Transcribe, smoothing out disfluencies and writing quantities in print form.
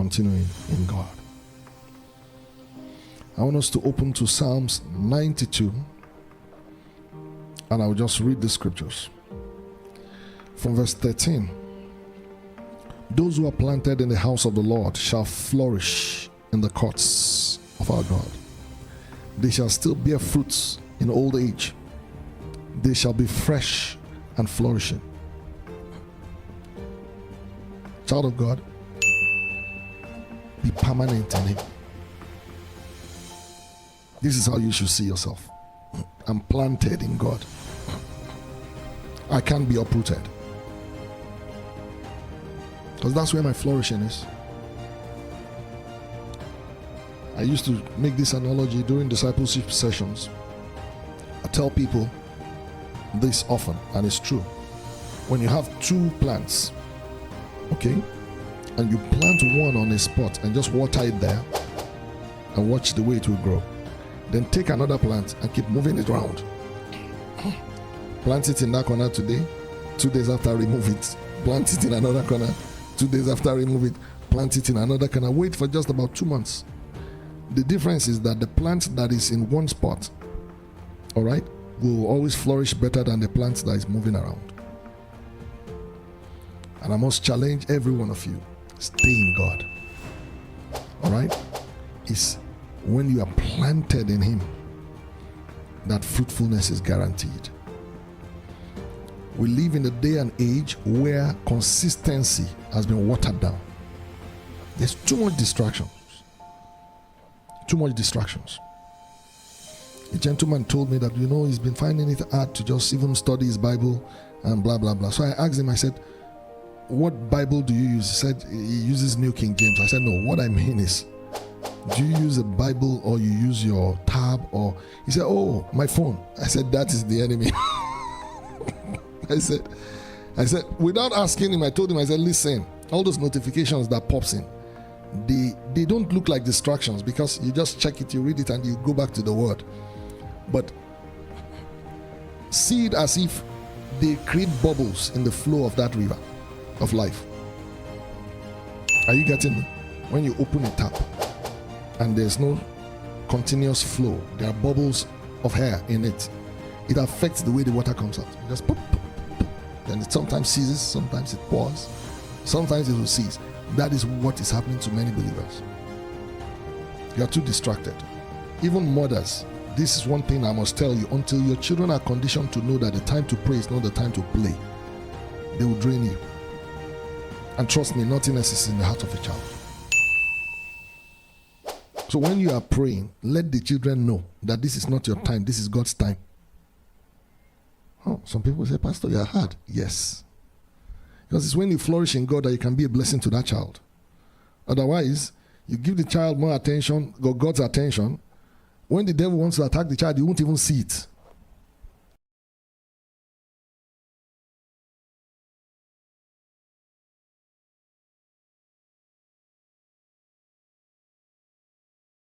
continuing in God. I want us to open to Psalms 92, and I will just read the scriptures. From verse 13. Those who are planted in the house of the Lord shall flourish in the courts of our God. They shall still bear fruits in old age. They shall be fresh and flourishing. Child of God, be permanent in Him. This is how you should see yourself. I'm planted in God. I can't be uprooted. Because that's where my flourishing is. I used to make this analogy during discipleship sessions. I tell people this often, and it's true. When you have 2 plants, okay, and you plant one on a spot and just water it there and watch the way it will grow, then take another plant and keep moving it around. Plant it in that corner today, 2 days after remove it. Plant it in another corner, 2 days after remove it. Plant it in another corner. Wait for just about 2 months. The difference is that the plant that is in one spot, all right, will always flourish better than the plant that is moving around. And I must challenge every one of you, stay in God. All right? It's when you are planted in Him that fruitfulness is guaranteed. We live in a day and age where consistency has been watered down. There's too much distraction. Too much distractions. A gentleman told me that, he's been finding it hard to just even study his Bible and blah, blah, blah. So I asked him, I said, what Bible do you use? He said he uses New King James. I said, no, what I mean is, do you use a Bible or you use your tab? Or he said, oh, my phone. I said, that is the enemy. I said, without asking him, I told him, I said, listen, all those notifications that pops in, they don't look like distractions, because you just check it, you read it, and you go back to the word. But see it as if they create bubbles in the flow of that river of life. Are you getting me? When you open a tap and there's no continuous flow, there are bubbles of air in it. It affects the way the water comes out. It just pop, pop, pop. Then it sometimes ceases, sometimes it pours, sometimes it will cease. That is what is happening to many believers. You are too distracted. Even mothers, this is one thing I must tell you. Until your children are conditioned to know that the time to pray is not the time to play, they will drain you. And trust me, nothingness is in the heart of a child. So when you are praying, let the children know that this is not your time, this is God's time. Oh, some people say, Pastor, you are hard. Yes. Because it's when you flourish in God that you can be a blessing to that child. Otherwise, you give the child more attention, God's attention. When the devil wants to attack the child, you won't even see it.